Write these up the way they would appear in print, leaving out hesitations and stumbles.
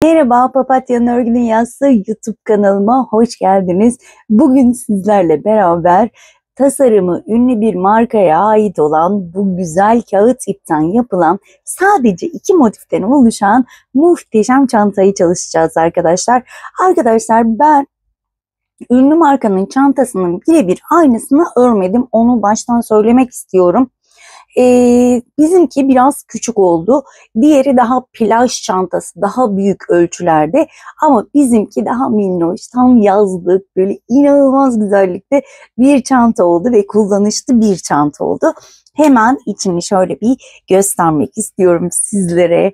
Merhaba, Papatya'nın Örgü Dünyası YouTube kanalıma hoş geldiniz. Bugün sizlerle beraber tasarımı ünlü bir markaya ait olan bu güzel kağıt ipten yapılan sadece iki motiften oluşan muhteşem çantayı çalışacağız arkadaşlar. Arkadaşlar ben ünlü markanın çantasının birebir aynısını örmedim. Onu baştan söylemek istiyorum. Bizimki biraz küçük oldu. Diğeri daha plaj çantası, daha büyük ölçülerde. Ama bizimki daha minnoş, tam yazlık, böyle inanılmaz güzellikte bir çanta oldu ve kullanışlı bir çanta oldu. Hemen içini şöyle bir göstermek istiyorum sizlere.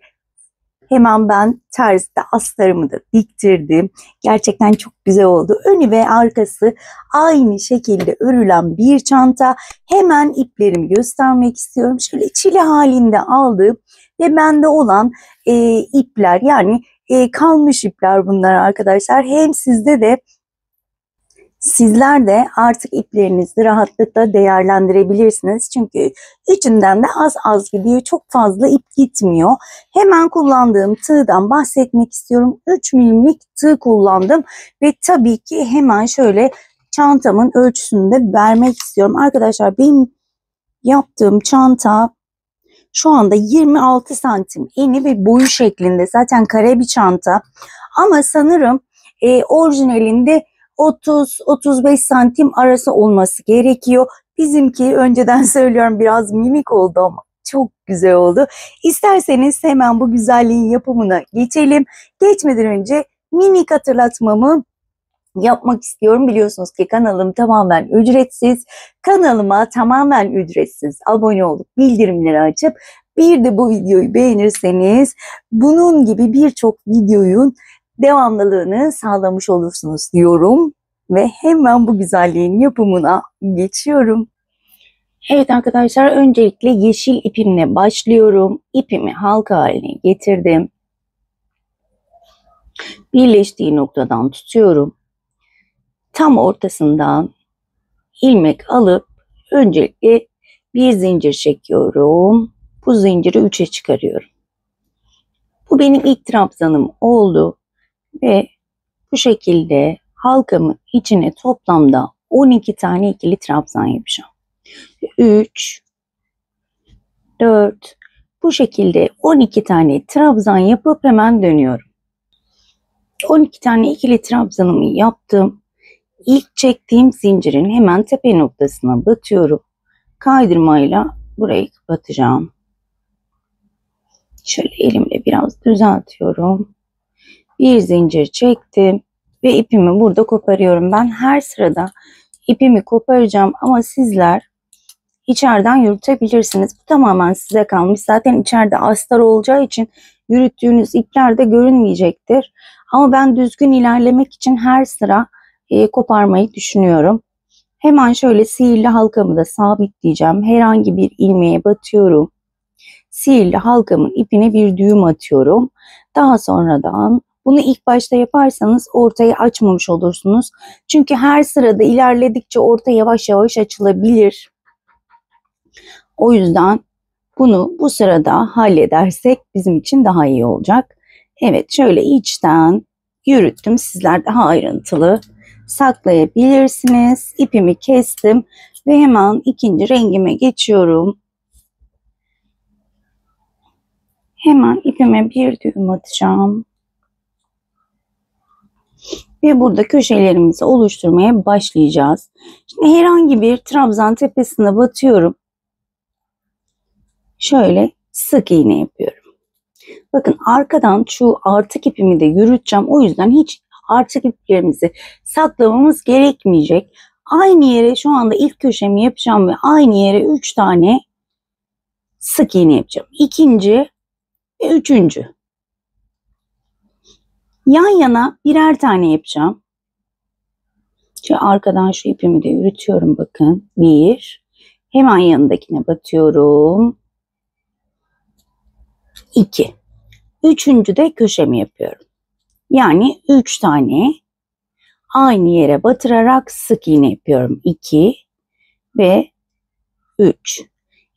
Hemen ben terzide astarımı da diktirdim. Gerçekten çok güzel oldu. Önü ve arkası aynı şekilde örülen bir çanta. Hemen iplerimi göstermek istiyorum. Şöyle çile halinde aldığım ve bende olan ipler, yani kalmış ipler bunlar arkadaşlar. Hem sizde de sizler de artık iplerinizi rahatlıkla değerlendirebilirsiniz. Çünkü üçünden de az az gidiyor. Çok fazla ip gitmiyor. Hemen kullandığım tığdan bahsetmek istiyorum. 3 milimlik tığ kullandım. Ve tabii ki hemen şöyle çantamın ölçüsünü de vermek istiyorum. Arkadaşlar benim yaptığım çanta şu anda 26 santim eni ve boyu şeklinde. Zaten kare bir çanta. Ama sanırım orijinalinde 30-35 santim arası olması gerekiyor. Bizimki önceden söylüyorum biraz minik oldu ama çok güzel oldu. İsterseniz hemen bu güzelliğin yapımına geçelim. Geçmeden önce minik hatırlatmamı yapmak istiyorum. Biliyorsunuz ki kanalım tamamen ücretsiz. Kanalıma tamamen ücretsiz abone olup bildirimleri açıp bir de bu videoyu beğenirseniz bunun gibi birçok videonun devamlılığını sağlamış olursunuz diyorum. Ve hemen bu güzelliğin yapımına geçiyorum. Evet arkadaşlar, öncelikle yeşil ipimle başlıyorum. İpimi halka haline getirdim. Birleştiği noktadan tutuyorum. Tam ortasından ilmek alıp öncelikle bir zincir çekiyorum. Bu zinciri 3'e çıkarıyorum. Bu benim ilk trabzanım oldu ve bu şekilde halkamın içine toplamda 12 tane ikili trabzan yapacağım. 3, 4, bu şekilde 12 tane trabzan yapıp hemen dönüyorum. 12 tane ikili trabzanımı yaptım. İlk çektiğim zincirin hemen tepe noktasına batıyorum. Kaydırmayla burayı kapatacağım. Şöyle elimle biraz düzeltiyorum. Bir zincir çektim ve ipimi burada koparıyorum. Ben her sırada ipimi koparacağım ama sizler içeriden yürütebilirsiniz. Bu tamamen size kalmış. Zaten içeride astar olacağı için yürüttüğünüz ipler de görünmeyecektir. Ama ben düzgün ilerlemek için her sıra koparmayı düşünüyorum. Hemen şöyle sihirli halkamı da sabitleyeceğim. Herhangi bir ilmeğe batıyorum. Sihirli halkamın ipine bir düğüm atıyorum. Daha sonradan bunu ilk başta yaparsanız ortayı açmamış olursunuz. Çünkü her sırada ilerledikçe orta yavaş yavaş açılabilir. O yüzden bunu bu sırada halledersek bizim için daha iyi olacak. Evet, şöyle içten yürüttüm. Sizler daha ayrıntılı saklayabilirsiniz. İpimi kestim ve hemen ikinci rengime geçiyorum. Hemen ipime bir düğüm atacağım. Ve burada köşelerimizi oluşturmaya başlayacağız. Şimdi herhangi bir trabzan tepesine batıyorum. Şöyle sık iğne yapıyorum. Bakın arkadan şu artık ipimi de yürüteceğim. O yüzden hiç artık iplerimizi saklamamız gerekmeyecek. Aynı yere şu anda ilk köşemi yapacağım ve aynı yere 3 tane sık iğne yapacağım. İkinci ve üçüncü. Yan yana birer tane yapacağım. Şu arkadan şu ipimi de yürütüyorum bakın. Bir. Hemen yanındakine batıyorum. 2. Üçüncü de köşemi yapıyorum. Yani 3 tane aynı yere batırarak sık iğne yapıyorum. 2 ve 3.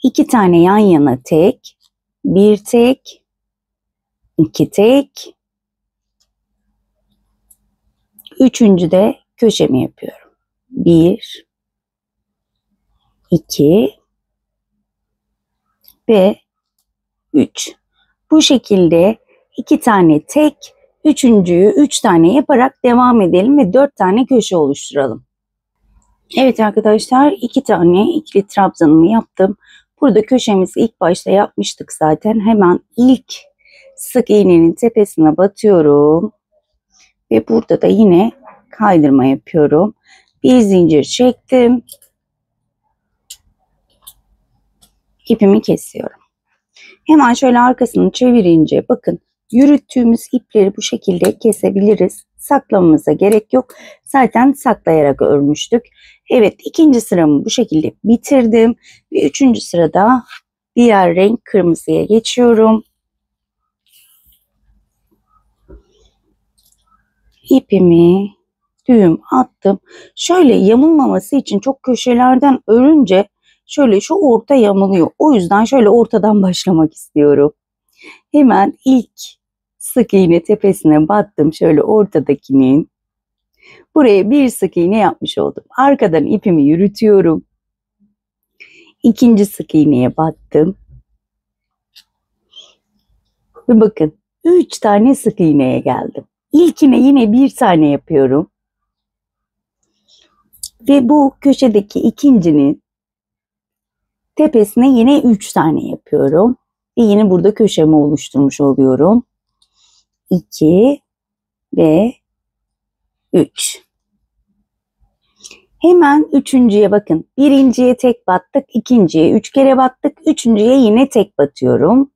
2 tane yan yana tek, bir tek, iki tek, Üçüncü de köşemi yapıyorum. 1, 2 ve 3. Bu şekilde 2 tane tek, üçüncüyü 3 tane yaparak devam edelim ve 4 tane köşe oluşturalım. Evet arkadaşlar, 2 tane ikili trabzanımı yaptım. Burada köşemizi ilk başta yapmıştık zaten. Hemen ilk sık iğnenin tepesine batıyorum. Ve burada da yine kaydırma yapıyorum. Bir zincir çektim. İpimi kesiyorum. Hemen şöyle arkasını çevirince bakın yürüttüğümüz ipleri bu şekilde kesebiliriz. Saklamamıza gerek yok. Zaten saklayarak örmüştük. Evet, ikinci sıramı bu şekilde bitirdim. Ve üçüncü sırada diğer renk kırmızıya geçiyorum. İpimi düğüm attım. Şöyle yamulmaması için çok köşelerden örünce şöyle şu orta yamuluyor. O yüzden şöyle ortadan başlamak istiyorum. Hemen ilk sık iğne tepesine battım şöyle ortadakinin. Buraya bir sık iğne yapmış oldum. Arkadan ipimi yürütüyorum. İkinci sık iğneye battım. Ve bakın 3 tane sık iğneye geldim. İlkine yine bir tane yapıyorum. Ve bu köşedeki ikincinin tepesine yine 3 tane yapıyorum. Ve yine burada köşemi oluşturmuş oluyorum. 2 ve 3. Hemen üçüncüye bakın. Birinciye tek battık, ikinciye 3 kere battık, üçüncüye yine tek batıyorum.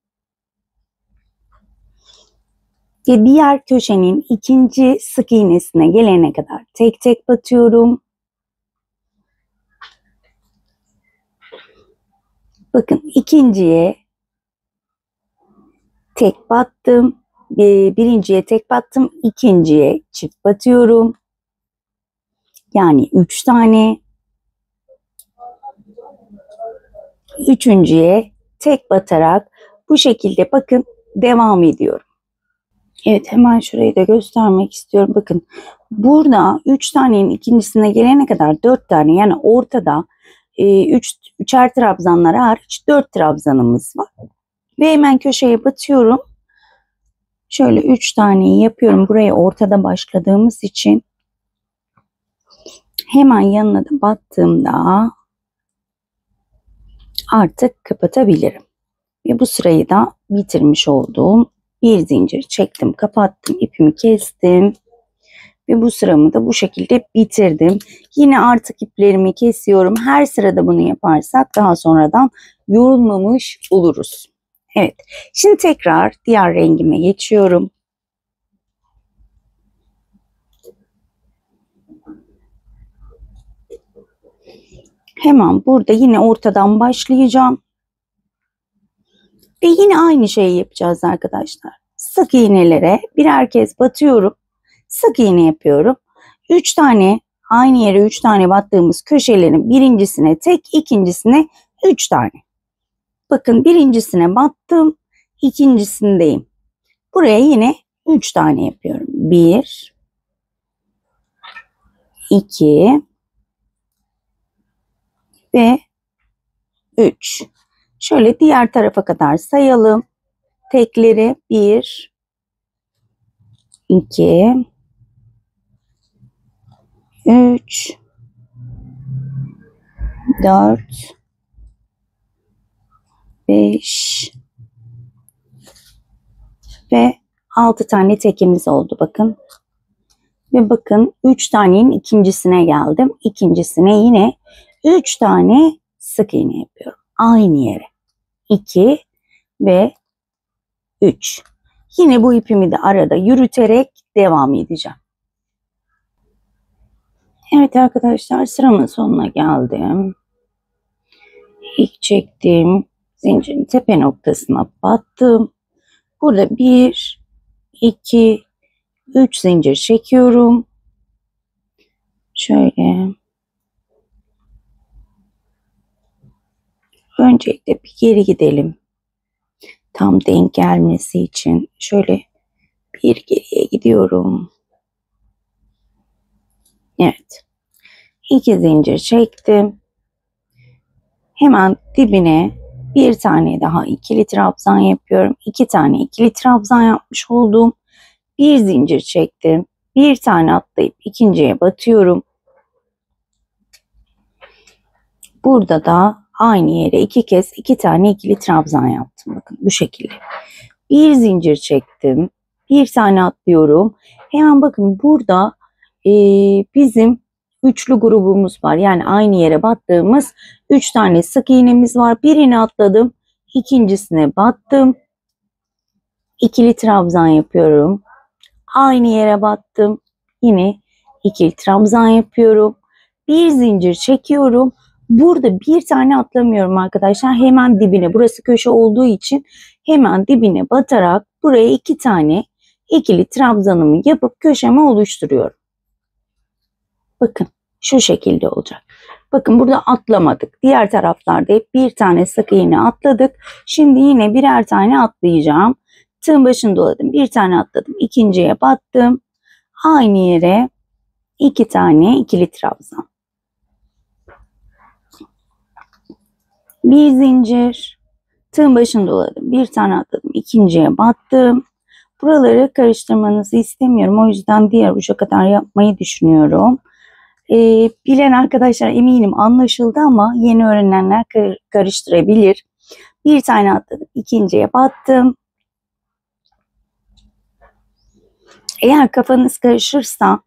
Ve diğer köşenin ikinci sık iğnesine gelene kadar tek tek batıyorum. Bakın ikinciye tek battım, birinciye tek battım, ikinciye çift batıyorum. Yani 3 tane. Üçüncüye tek batarak bu şekilde bakın devam ediyorum. Evet, hemen şurayı da göstermek istiyorum. Bakın burada 3 tanenin ikincisine gelene kadar 4 tane, yani ortada 3'er trabzanlar hariç 4 trabzanımız var. Ve hemen köşeye batıyorum. Şöyle 3 taneyi yapıyorum. Buraya ortada başladığımız için hemen yanına da battığımda artık kapatabilirim. Ve bu sırayı da bitirmiş oldum. Bir zincir çektim, kapattım, ipimi kestim. Ve bu sıramı da bu şekilde bitirdim. Yine artık iplerimi kesiyorum. Her sırada bunu yaparsak daha sonradan yorulmamış oluruz. Evet, şimdi tekrar diğer rengime geçiyorum. Hemen burada yine ortadan başlayacağım. Ve yine aynı şeyi yapacağız arkadaşlar. Sık iğnelere birer kez batıyorum. Sık iğne yapıyorum. 3 tane aynı yere 3 tane battığımız köşelerin birincisine tek, ikincisine 3 tane. Bakın birincisine battım, ikincisindeyim. Buraya yine 3 tane yapıyorum. 1, 2 ve 3. Şöyle diğer tarafa kadar sayalım. Tekleri 1, 2, 3, 4, 5 ve 6 tane tekimiz oldu bakın. Ve bakın 3 tanenin ikincisine geldim. İkincisine yine 3 tane sık iğne yapıyorum. Aynı yere. 2 ve 3. Yine bu ipimi de arada yürüterek devam edeceğim. Evet arkadaşlar, sıramın sonuna geldim. İlk çektiğim zincirin tepe noktasına battım. Burada 1, 2, 3 zincir çekiyorum. Şöyle. Öncelikle bir geri gidelim. Tam denk gelmesi için şöyle bir geriye gidiyorum. Evet. 2 zincir çektim. Hemen dibine bir tane daha ikili trabzan yapıyorum. 2 tane ikili trabzan yapmış oldum. Bir zincir çektim. Bir tane atlayıp ikinciye batıyorum. Burada da aynı yere 2 kez 2 tane ikili trabzan yaptım. Bakın bu şekilde. Bir zincir çektim. Bir tane atlıyorum. Hemen bakın burada bizim üçlü grubumuz var. Yani aynı yere battığımız 3 tane sık iğnemiz var. Birini atladım. İkincisine battım. İkili trabzan yapıyorum. Aynı yere battım. Yine ikili trabzan yapıyorum. Bir zincir çekiyorum. Burada bir tane atlamıyorum arkadaşlar. Hemen dibine, burası köşe olduğu için hemen dibine batarak buraya 2 tane ikili trabzanımı yapıp köşemi oluşturuyorum. Bakın şu şekilde olacak. Bakın burada atlamadık. Diğer taraflarda hep bir tane sık iğne atladık. Şimdi yine birer tane atlayacağım. Tığın başını doladım. Bir tane atladım. İkinciye battım. Aynı yere 2 tane ikili trabzan. Bir zincir. Tığın başını doladım. Bir tane atladım. İkinciye battım. Buraları karıştırmanızı istemiyorum. O yüzden diğer uca kadar yapmayı düşünüyorum. Bilen arkadaşlar eminim anlaşıldı ama yeni öğrenenler karıştırabilir. Bir tane atladım. İkinciye battım. Eğer kafanız karışırsa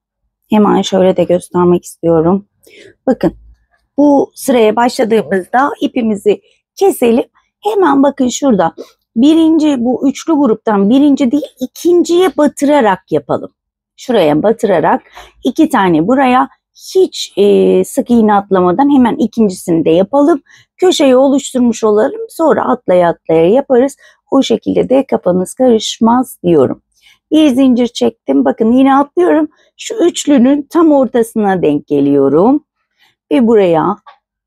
hemen şöyle de göstermek istiyorum. Bakın bu sıraya başladığımızda ipimizi keselim. Hemen bakın şurada birinci, bu üçlü gruptan birinci değil ikinciye batırarak yapalım. Şuraya batırarak 2 tane buraya hiç sık iğne atlamadan hemen ikincisini de yapalım. Köşeyi oluşturmuş olalım. Sonra atlaya atlaya yaparız. O şekilde de kafanız karışmaz diyorum. Bir zincir çektim. Bakın yine atlıyorum. Şu üçlünün tam ortasına denk geliyorum. Ve buraya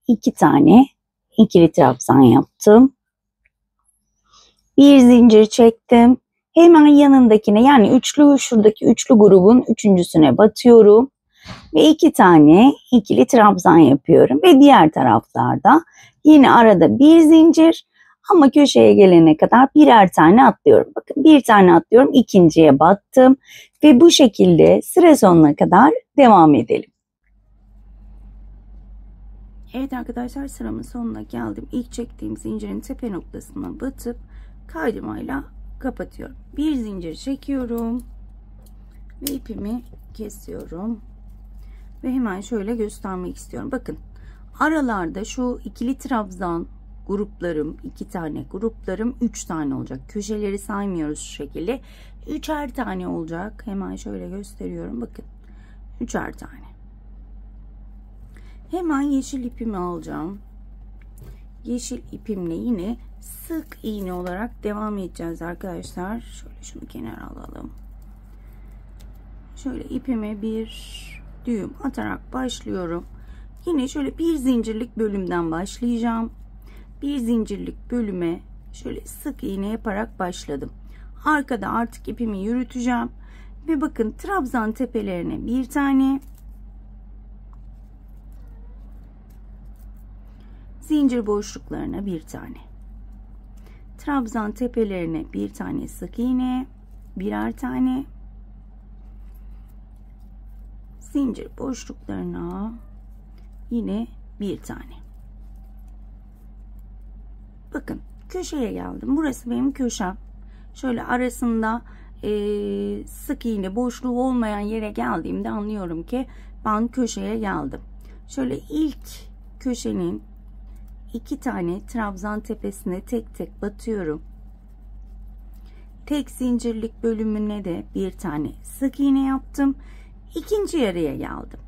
2 tane ikili trabzan yaptım. Bir zincir çektim. Hemen yanındakine, yani şuradaki üçlü grubun üçüncüsüne batıyorum. Ve 2 tane ikili trabzan yapıyorum. Ve diğer taraflarda yine arada bir zincir ama köşeye gelene kadar birer tane atlıyorum. Bakın bir tane atlıyorum, ikinciye battım. Ve bu şekilde sıra sonuna kadar devam edelim. Evet arkadaşlar, sıramın sonuna geldim. İlk çektiğim zincirin tepe noktasına batıp kaydımayla kapatıyorum. Bir zincir çekiyorum ve ipimi kesiyorum. Ve hemen şöyle göstermek istiyorum. Bakın aralarda şu ikili trabzan gruplarım, 2 tane gruplarım 3 tane olacak. Köşeleri saymıyoruz şu şekilde. 3'er tane olacak. Hemen şöyle gösteriyorum. Bakın 3'er tane. Hemen yeşil ipimi alacağım. Yeşil ipimle yine sık iğne olarak devam edeceğiz arkadaşlar. Şöyle şunu kenara alalım. Şöyle ipime bir düğüm atarak başlıyorum. Yine şöyle bir zincirlik bölümden başlayacağım. Bir zincirlik bölüme şöyle sık iğne yaparak başladım. Arkada artık ipimi yürüteceğim. Ve bakın trabzan tepelerine bir tane, zincir boşluklarına bir tane, trabzan tepelerine bir tane sık iğne, birer tane, zincir boşluklarına yine bir tane. Bakın köşeye geldim. Burası benim köşem. Şöyle arasında sık iğne boşluğu olmayan yere geldiğimde anlıyorum ki ben köşeye geldim. Şöyle ilk köşenin 2 tane trabzan tepesine tek tek batıyorum. Tek zincirlik bölümüne de bir tane sık iğne yaptım. İkinci yarıya geldim.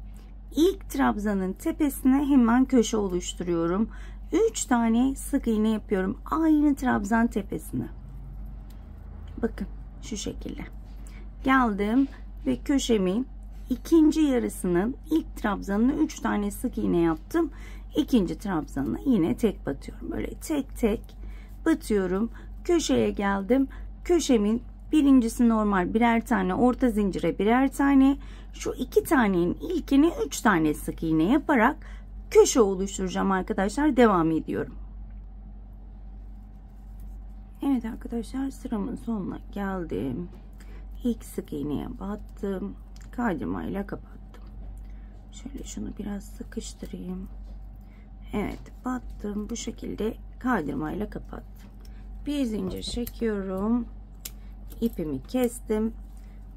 İlk trabzanın tepesine hemen köşe oluşturuyorum. 3 tane sık iğne yapıyorum aynı trabzan tepesine. Bakın şu şekilde geldim ve köşemin ikinci yarısının ilk trabzanına 3 tane sık iğne yaptım. İkinci trabzanına yine tek batıyorum. Böyle tek tek batıyorum. Köşeye geldim. Köşemin Birincisi normal birer tane, orta zincire birer tane, şu 2 tanenin ilkini 3 tane sık iğne yaparak köşe oluşturacağım arkadaşlar. Devam ediyorum. Evet arkadaşlar, sıramın sonuna geldim. İlk sık iğneye battım, kaydırmayla kapattım. Şöyle şunu biraz sıkıştırayım. Evet, battım, bu şekilde kaydırmayla kapattım. Bir zincir çekiyorum, ipimi kestim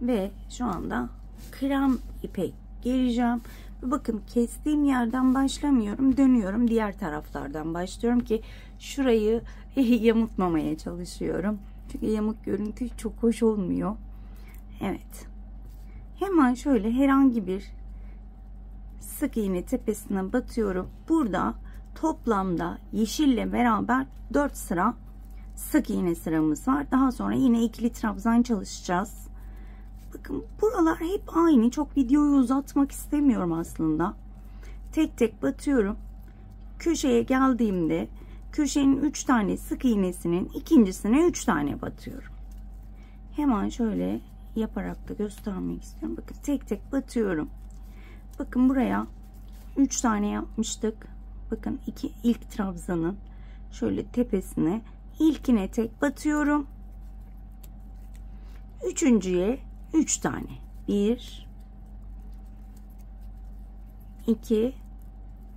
ve şu anda krem ipe geleceğim. Bakın, kestiğim yerden başlamıyorum, dönüyorum, diğer taraflardan başlıyorum ki şurayı yamultmamaya çalışıyorum. Çünkü yamuk görüntü çok hoş olmuyor. Evet, hemen şöyle herhangi bir sık iğne tepesine batıyorum. Burada toplamda yeşille beraber 4 sıra sık iğne sıramız var. Daha sonra yine ikili trabzan çalışacağız. Bakın, buralar hep aynı. Çok videoyu uzatmak istemiyorum aslında. Tek tek batıyorum. Köşeye geldiğimde köşenin 3 tane sık iğnesinin ikincisine 3 tane batıyorum. Hemen şöyle yaparak da göstermek istiyorum. Bakın, tek tek batıyorum. Bakın, buraya 3 tane yapmıştık. Bakın, ilk trabzanın şöyle tepesine, ilkine tek batıyorum. Üçüncüye 3 tane. 1, 2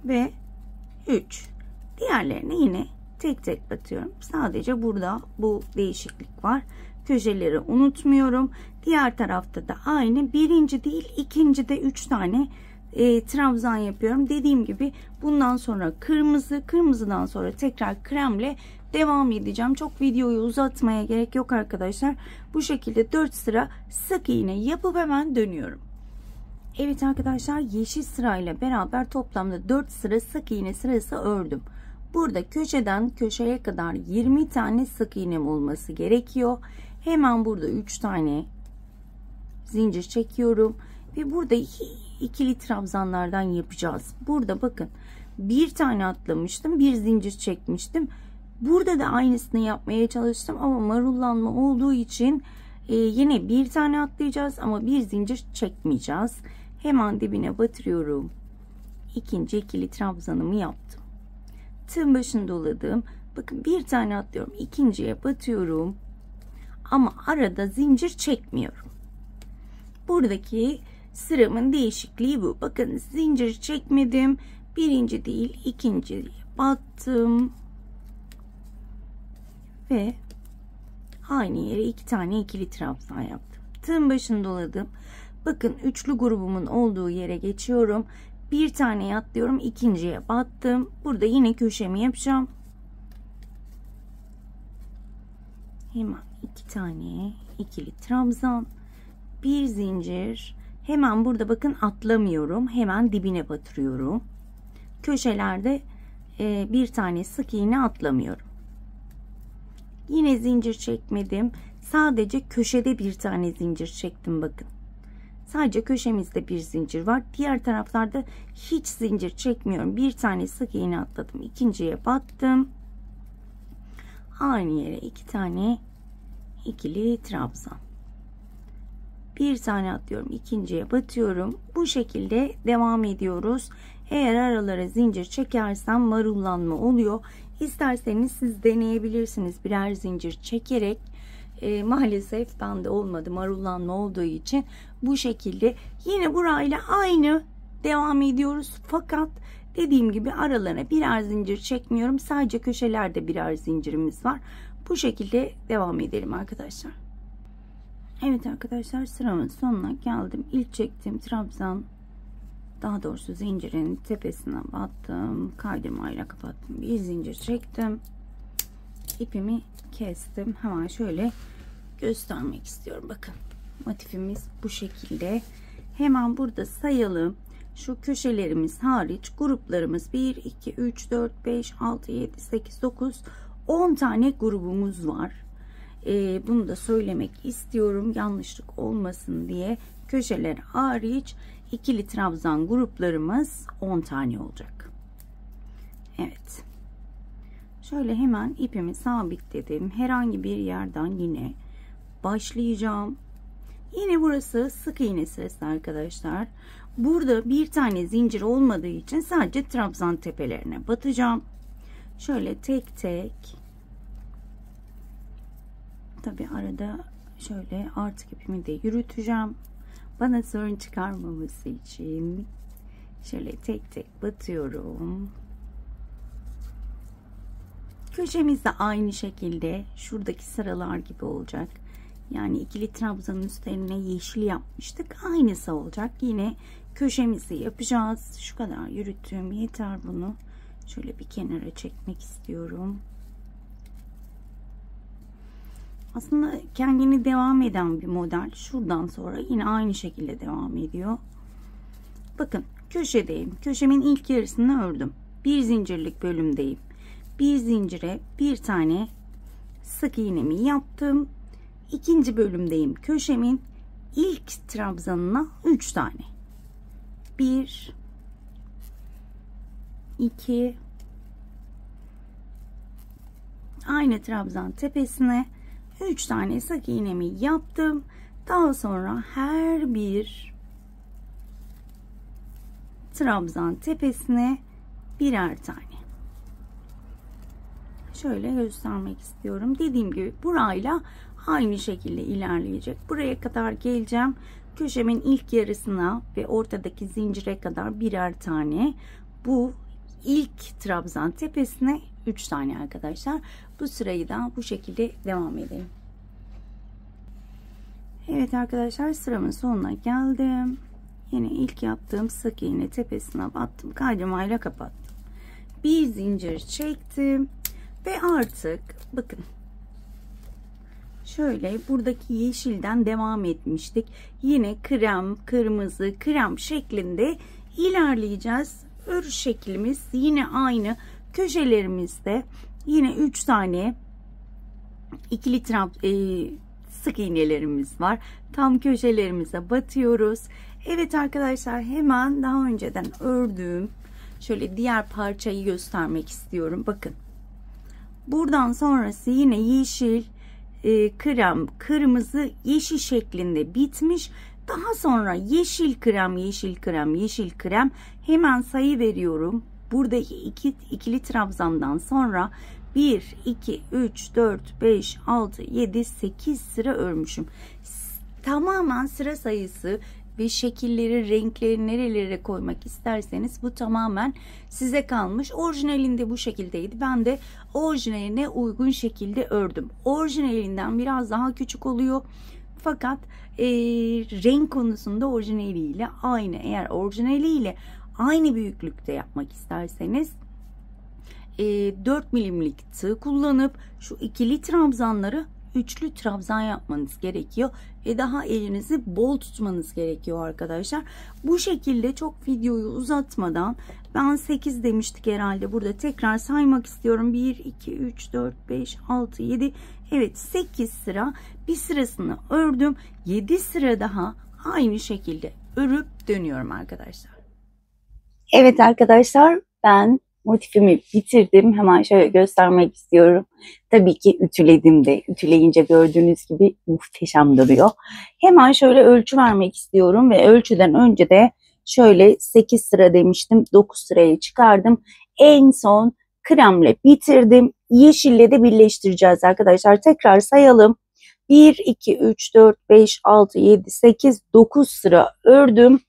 ve 3. Diğerlerine yine tek tek batıyorum. Sadece burada bu değişiklik var. Köşeleri unutmuyorum. Diğer tarafta da aynı. Birinci değil, ikinci de 3 tane trabzan yapıyorum. Dediğim gibi bundan sonra kırmızıdan sonra tekrar kremle devam edeceğim. Çok videoyu uzatmaya gerek yok arkadaşlar. Bu şekilde 4 sıra sık iğne yapıp hemen dönüyorum. Evet arkadaşlar, yeşil sırayla beraber toplamda 4 sıra sık iğne sırası ördüm. Burada köşeden köşeye kadar 20 tane sık iğnem olması gerekiyor. Hemen burada 3 tane zincir çekiyorum ve burada ikili trabzanlardan yapacağız. Burada bakın, bir tane atlamıştım, bir zincir çekmiştim. Burada da aynısını yapmaya çalıştım ama marullanma olduğu için yine bir tane atlayacağız ama bir zincir çekmeyeceğiz. Hemen dibine batırıyorum. İkinci ikili trabzanımı yaptım. Tığın başını doladım. Bakın, bir tane atlıyorum, ikinciye batıyorum ama arada zincir çekmiyorum. Buradaki sıramın değişikliği bu. Bakın, zincir çekmedim. Birinci değil, ikinciye battım ve aynı yere 2 tane ikili trabzan yaptım. Tığın başını doladım. Bakın, üçlü grubumun olduğu yere geçiyorum. Bir tane atlıyorum, ikinciye battım. Burada yine köşemi yapacağım. Hemen 2 tane ikili trabzan, bir zincir. Hemen burada bakın, atlamıyorum. Hemen dibine batırıyorum. Köşelerde bir tane sık iğne atlamıyorum. Yine zincir çekmedim. Sadece köşede bir tane zincir çektim bakın. Sadece köşemizde bir zincir var. Diğer taraflarda hiç zincir çekmiyorum. Bir tane sık iğne atladım. İkinciye battım. Aynı yere 2 tane ikili trabzan. Bir tane atlıyorum. İkinciye batıyorum. Bu şekilde devam ediyoruz. Eğer aralara zincir çekersem marullanma oluyor. İsterseniz siz deneyebilirsiniz birer zincir çekerek. Maalesef bende olmadı, marullanma olduğu için bu şekilde yine burayla aynı devam ediyoruz. Fakat dediğim gibi aralarına birer zincir çekmiyorum. Sadece köşelerde birer zincirimiz var. Bu şekilde devam edelim arkadaşlar. Evet arkadaşlar, sıramın sonuna geldim. İlk çektiğim trabzan, daha doğrusu zincirin tepesine battım, kaydırmayla kapattım, bir zincir çektim, ipimi kestim. Hemen şöyle göstermek istiyorum. Bakın, motifimiz bu şekilde. Hemen burada sayalım. Şu köşelerimiz hariç gruplarımız 1 2 3 4 5 6 7 8 9 10 tane grubumuz var. Bunu da söylemek istiyorum, yanlışlık olmasın diye. Köşeler hariç ikili trabzan gruplarımız 10 tane olacak. Evet, şöyle hemen ipimi sabitledim. Herhangi bir yerden yine başlayacağım. Yine burası sık iğne sırası arkadaşlar. Burada bir tane zincir olmadığı için sadece trabzan tepelerine batacağım. Şöyle tek tek. Tabi arada şöyle artık ipimi de yürüteceğim. Bana sorun çıkarmaması için şöyle tek tek batıyorum. Köşemiz de aynı şekilde şuradaki sıralar gibi olacak. Yani ikili trabzanın üstlerine yeşil yapmıştık. Aynısı olacak. Yine köşemizi yapacağız. Şu kadar yürüttüğüm yeter bunu. Şöyle bir kenara çekmek istiyorum. Aslında kendini devam eden bir model. Şuradan sonra yine aynı şekilde devam ediyor. Bakın köşedeyim. Köşemin ilk yarısını ördüm. Bir zincirlik bölümdeyim. Bir zincire bir tane sık iğnemi yaptım. İkinci bölümdeyim. Köşemin ilk trabzanına 3 tane. 1 2 aynı trabzan tepesine 3 tane sık iğnemi yaptım. Daha sonra her bir trabzan tepesine birer tane. Şöyle göstermek istiyorum. Dediğim gibi burayla aynı şekilde ilerleyecek. Buraya kadar geleceğim. Köşemin ilk yarısına ve ortadaki zincire kadar birer tane. Bu ilk trabzan tepesine 3 tane arkadaşlar. Bu sırayı da bu şekilde devam edelim. Evet arkadaşlar, sıramın sonuna geldim. Yine ilk yaptığım sık iğne tepesine battım. Kaydımayla kapattım. Bir zincir çektim. Ve artık bakın şöyle buradaki yeşilden devam etmiştik. Yine krem, kırmızı, krem şeklinde ilerleyeceğiz. Örüş şeklimiz yine aynı. Köşelerimizde yine 3 tane ikili sık iğnelerimiz var. Tam köşelerimize batıyoruz. Evet arkadaşlar, hemen daha önceden ördüğüm şöyle diğer parçayı göstermek istiyorum. Bakın. Buradan sonrası yine yeşil, krem, kırmızı, yeşil şeklinde bitmiş. Daha sonra yeşil krem, yeşil krem, yeşil krem. Hemen sayı veriyorum. Buradaki ikili trabzandan sonra 1, 2, 3, 4, 5, 6, 7, 8 sıra örmüşüm. Tamamen sıra sayısı ve şekilleri, renkleri nerelere koymak isterseniz bu tamamen size kalmış. Orijinalinde bu şekildeydi. Ben de orijinaline uygun şekilde ördüm. Orijinalinden biraz daha küçük oluyor. Fakat renk konusunda orijinaliyle aynı. Eğer orijinaliyle aynı büyüklükte yapmak isterseniz 4 milimlik tığ kullanıp şu ikili trabzanları üçlü trabzan yapmanız gerekiyor ve daha elinizi bol tutmanız gerekiyor arkadaşlar. Bu şekilde çok videoyu uzatmadan, ben 8 demiştik herhalde, burada tekrar saymak istiyorum. 1 2 3 4 5 6 7, evet 8 sıra, bir sırasını ördüm. 7 sıra daha aynı şekilde örüp dönüyorum arkadaşlar. Evet arkadaşlar, ben motifimi bitirdim. Hemen şöyle göstermek istiyorum. Tabii ki ütüledim de. Ütüleyince gördüğünüz gibi muhteşem duruyor. Hemen şöyle ölçü vermek istiyorum ve ölçüden önce de şöyle 8 sıra demiştim. 9 sıraya çıkardım. En son kremle bitirdim. Yeşille de birleştireceğiz arkadaşlar. Tekrar sayalım. 1, 2, 3, 4, 5, 6, 7, 8, 9 sıra ördüm.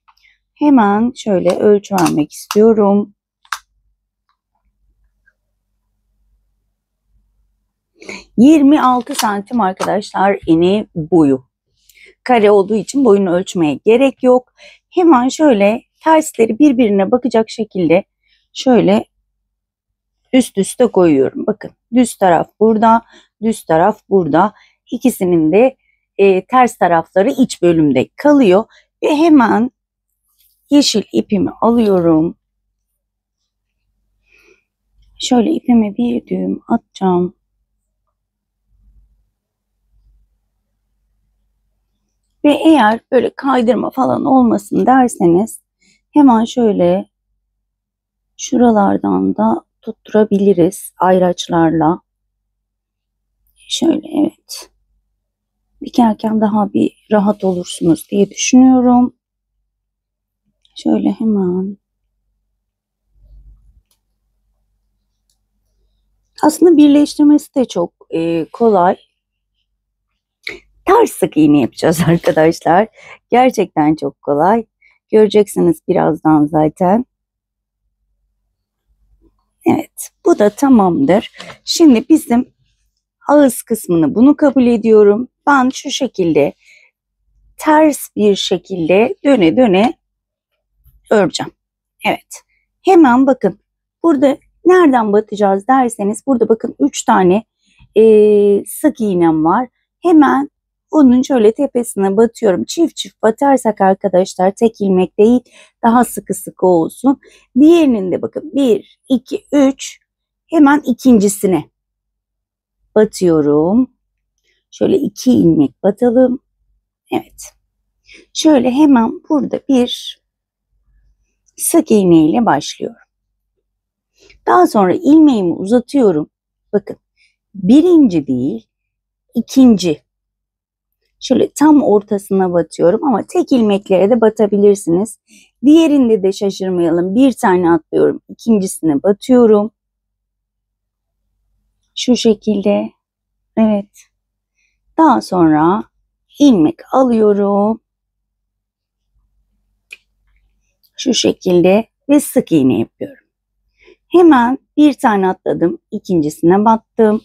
Hemen şöyle ölçü vermek istiyorum. 26 santim arkadaşlar eni boyu. Kare olduğu için boyunu ölçmeye gerek yok. Hemen şöyle tersleri birbirine bakacak şekilde şöyle üst üste koyuyorum. Bakın, düz taraf burada, düz taraf burada. İkisinin de ters tarafları iç bölümde kalıyor. Ve hemen yeşil ipimi alıyorum. Şöyle ipime bir düğüm atacağım. Ve eğer böyle kaydırma falan olmasın derseniz hemen şöyle şuralardan da tutturabiliriz ayraçlarla. Şöyle, evet. Dikerken daha bir rahat olursunuz diye düşünüyorum. Şöyle hemen. Aslında birleştirmesi de çok kolay. Ters sık iğne yapacağız arkadaşlar. Gerçekten çok kolay. Göreceksiniz birazdan zaten. Evet, bu da tamamdır. Şimdi bizim ağız kısmını bunu kabul ediyorum. Ben şu şekilde ters bir şekilde döne döne öreceğim. Evet. Hemen bakın. Burada nereden batacağız derseniz burada bakın 3 tane sık iğnem var. Hemen onun şöyle tepesine batıyorum. Çift çift batarsak arkadaşlar tek ilmek değil daha sıkı sıkı olsun. Diğerinin de bakın 1, 2, 3 hemen ikincisine batıyorum. Şöyle 2 ilmek batalım. Evet. Şöyle hemen burada bir sık iğne ile başlıyorum. Daha sonra ilmeğimi uzatıyorum. Bakın birinci değil ikinci. Şöyle tam ortasına batıyorum ama tek ilmeklere de batabilirsiniz. Diğerinde de şaşırmayalım. Bir tane atlıyorum. İkincisine batıyorum. Şu şekilde. Evet. Daha sonra ilmek alıyorum. Şu şekilde ve sık iğne yapıyorum. Hemen bir tane atladım. İkincisine battım.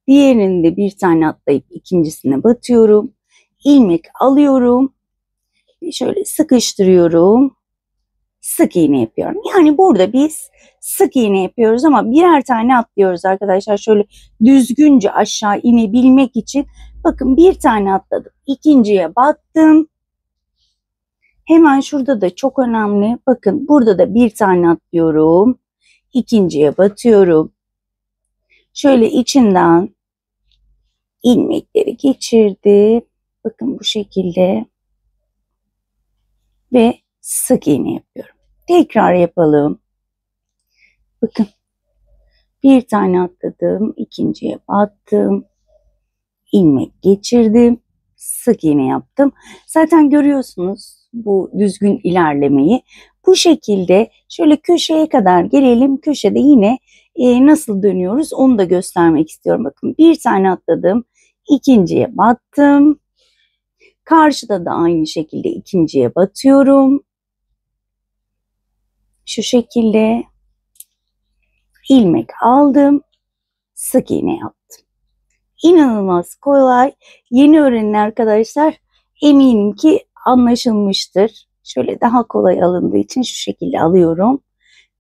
Diğerinde bir tane atlayıp ikincisine batıyorum. İlmek alıyorum. Şöyle sıkıştırıyorum. Sık iğne yapıyorum. Yani burada biz sık iğne yapıyoruz ama birer tane atlıyoruz arkadaşlar. Şöyle düzgünce aşağı inebilmek için bakın bir tane atladım. İkinciye battım. Hemen şurada da çok önemli. Bakın burada da bir tane atlıyorum. İkinciye batıyorum. Şöyle içinden ilmekleri geçirdim. Bakın bu şekilde. Ve sık iğne yapıyorum. Tekrar yapalım. Bakın bir tane atladım, ikinciye battım, ilmek geçirdim, sık iğne yaptım. Zaten görüyorsunuz bu düzgün ilerlemeyi. Bu şekilde şöyle köşeye kadar gelelim. Köşede yine nasıl dönüyoruz onu da göstermek istiyorum. Bakın bir tane atladım, ikinciye battım. Karşıda da aynı şekilde ikinciye batıyorum. Şu şekilde ilmek aldım, sık iğne yaptım. İnanılmaz kolay. Yeni öğrenen arkadaşlar eminim ki anlaşılmıştır. Şöyle daha kolay alındığı için şu şekilde alıyorum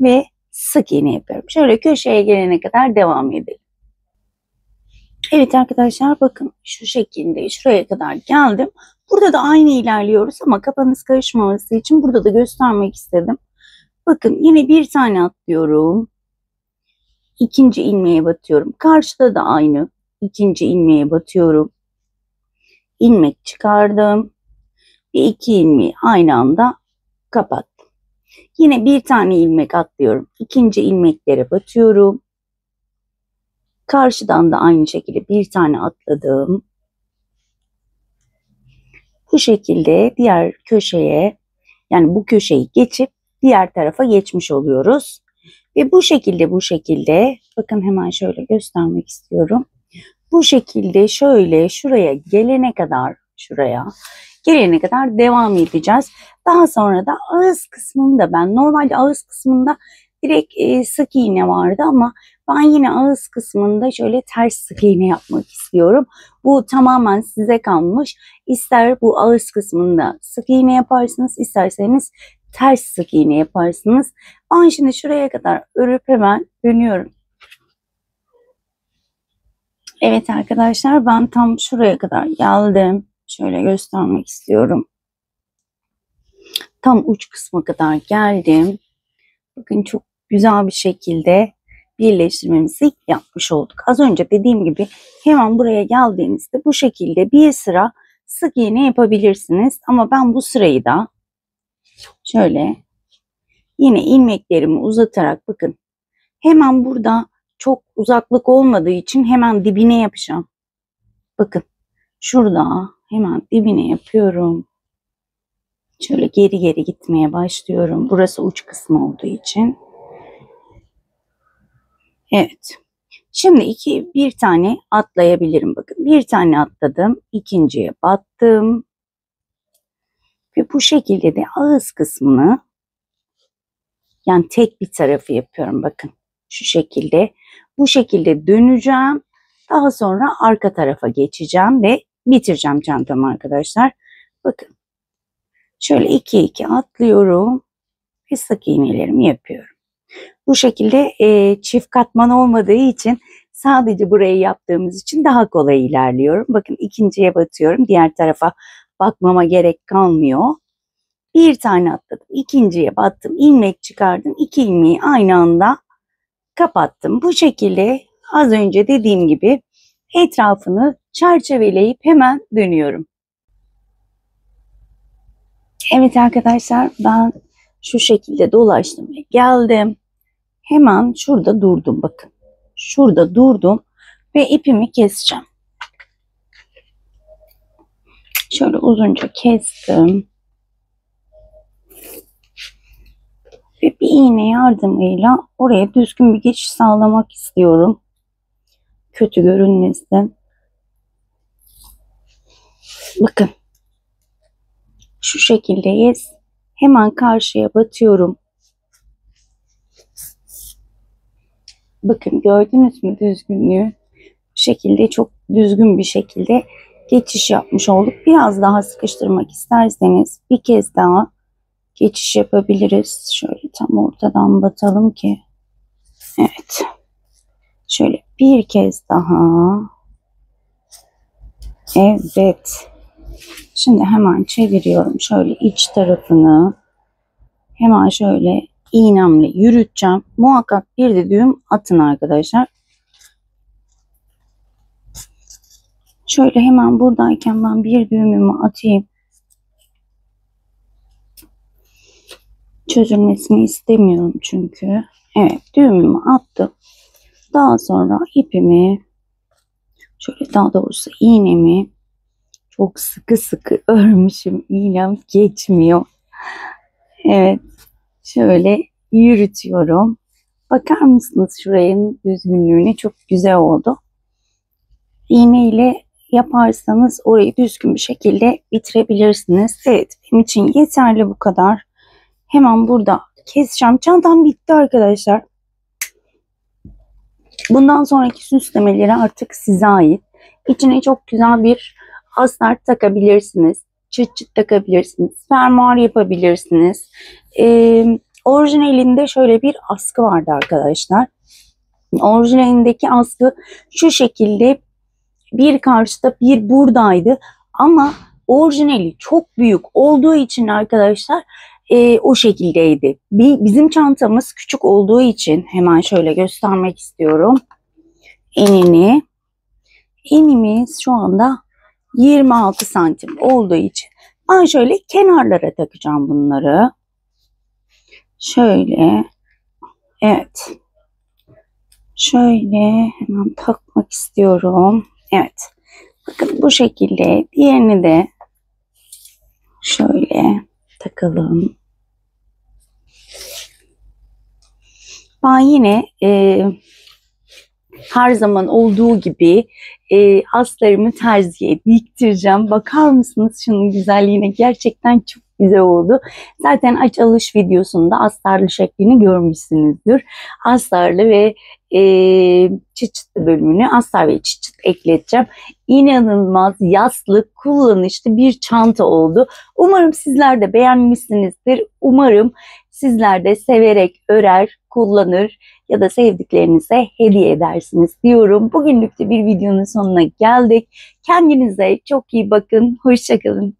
ve sık iğne yapıyorum. Şöyle köşeye gelene kadar devam edelim. Evet arkadaşlar bakın şu şekilde şuraya kadar geldim. Burada da aynı ilerliyoruz ama kafanız karışmaması için burada da göstermek istedim. Bakın yine bir tane atlıyorum. İkinci ilmeğe batıyorum. Karşıda da aynı. İkinci ilmeğe batıyorum. İlmek çıkardım. Ve iki ilmeği aynı anda kapattım. Yine bir tane ilmek atlıyorum. İkinci ilmeklere batıyorum. Karşıdan da aynı şekilde bir tane atladım. Bu şekilde diğer köşeye yani bu köşeyi geçip diğer tarafa geçmiş oluyoruz. Ve bu şekilde bakın hemen şöyle göstermek istiyorum. Bu şekilde şöyle şuraya gelene kadar devam edeceğiz. Daha sonra da ağız kısmında ben normalde ağız kısmında direkt sık iğne vardı ama ben yine ağız kısmında şöyle ters sık iğne yapmak istiyorum. Bu tamamen size kalmış. İster bu ağız kısmında sık iğne yaparsınız, isterseniz ters sık iğne yaparsınız. Ben şimdi şuraya kadar örüp hemen dönüyorum. Evet arkadaşlar ben tam şuraya kadar geldim. Şöyle göstermek istiyorum. Tam uç kısma kadar geldim. Bakın çok güzel bir şekilde birleştirmemizi yapmış olduk. Az önce dediğim gibi hemen buraya geldiğinizde bu şekilde bir sıra sık iğne yapabilirsiniz. Ama ben bu sırayı da şöyle yine ilmeklerimi uzatarak bakın hemen burada çok uzaklık olmadığı için hemen dibine yapacağım. Bakın şurada hemen dibine yapıyorum. Şöyle geri geri gitmeye başlıyorum. Burası uç kısmı olduğu için. Evet. Şimdi bir tane atlayabilirim. Bakın bir tane atladım. İkinciye battım. Ve bu şekilde de ağız kısmını, yani tek bir tarafı yapıyorum. Bakın şu şekilde. Bu şekilde döneceğim. Daha sonra arka tarafa geçeceğim ve bitireceğim çantamı arkadaşlar. Bakın. Şöyle 2-2 atlıyorum ve sık iğnelerimi yapıyorum. Bu şekilde çift katman olmadığı için sadece burayı yaptığımız için daha kolay ilerliyorum. Bakın ikinciye batıyorum. Diğer tarafa bakmama gerek kalmıyor. Bir tane atladım. İkinciye battım. İlmek çıkardım. 2 ilmeği aynı anda kapattım. Bu şekilde az önce dediğim gibi etrafını çerçeveleyip hemen dönüyorum. Evet arkadaşlar, ben şu şekilde dolaştım ve geldim. Hemen şurada durdum, bakın. Şurada durdum ve ipimi keseceğim. Şöyle uzunca kestim. Ve bir iğne yardımıyla oraya düzgün bir geçiş sağlamak istiyorum. Kötü görünmesin. Bakın. Şu şekildeyiz. Hemen karşıya batıyorum. Bakın gördünüz mü düzgünlüğü? Bu şekilde çok düzgün bir şekilde geçiş yapmış olduk. Biraz daha sıkıştırmak isterseniz bir kez daha geçiş yapabiliriz. Şöyle tam ortadan batalım ki. Evet. Şöyle bir kez daha. Evet. Şimdi hemen çeviriyorum. Şöyle iç tarafını hemen şöyle iğnemle yürüteceğim. Muhakkak bir de düğüm atın arkadaşlar. Şöyle hemen buradayken ben bir düğümümü atayım. Çözülmesini istemiyorum çünkü. Evet, düğümümü attım. Daha sonra ipimi, şöyle daha doğrusu iğnemi çok sıkı sıkı örmüşüm. İğnem geçmiyor. Evet, şöyle yürütüyorum. Bakar mısınız şuranın düzgünlüğüne? Çok güzel oldu. İğne ile yaparsanız orayı düzgün bir şekilde bitirebilirsiniz. Evet, benim için yeterli bu kadar. Hemen burada keseceğim. Çantam bitti arkadaşlar. Bundan sonraki süslemeleri artık size ait. İçine çok güzel bir astar takabilirsiniz. Çıt çıt takabilirsiniz. Fermuar yapabilirsiniz. Orijinalinde şöyle bir askı vardı arkadaşlar. Orijinalindeki askı şu şekilde, bir karşıda bir buradaydı. Ama orijinali çok büyük olduğu için arkadaşlar o şekildeydi. Bizim çantamız küçük olduğu için hemen şöyle göstermek istiyorum. Enimiz şu anda 26 santim olduğu için ben şöyle kenarlara takacağım bunları. Şöyle, evet. Şöyle hemen takmak istiyorum. Evet. Bakın bu şekilde. Diğerini de şöyle takalım. Ben yine her zaman olduğu gibi astarımı terziye diktireceğim. Bakar mısınız şunun güzelliğine? Gerçekten çok güzel oldu. Zaten açılış videosunda astarlı şeklini görmüşsünüzdür. Astarlı ve çıt çıtlı bölümünü astar ve çıt çıt ekleteceğim. İnanılmaz yaslı, kullanışlı bir çanta oldu. Umarım sizler de beğenmişsinizdir. Umarım sizler de severek örer, kullanır ya da sevdiklerinize hediye edersiniz diyorum. Bugünlük de bir videonun sonuna geldik. Kendinize çok iyi bakın. Hoşça kalın.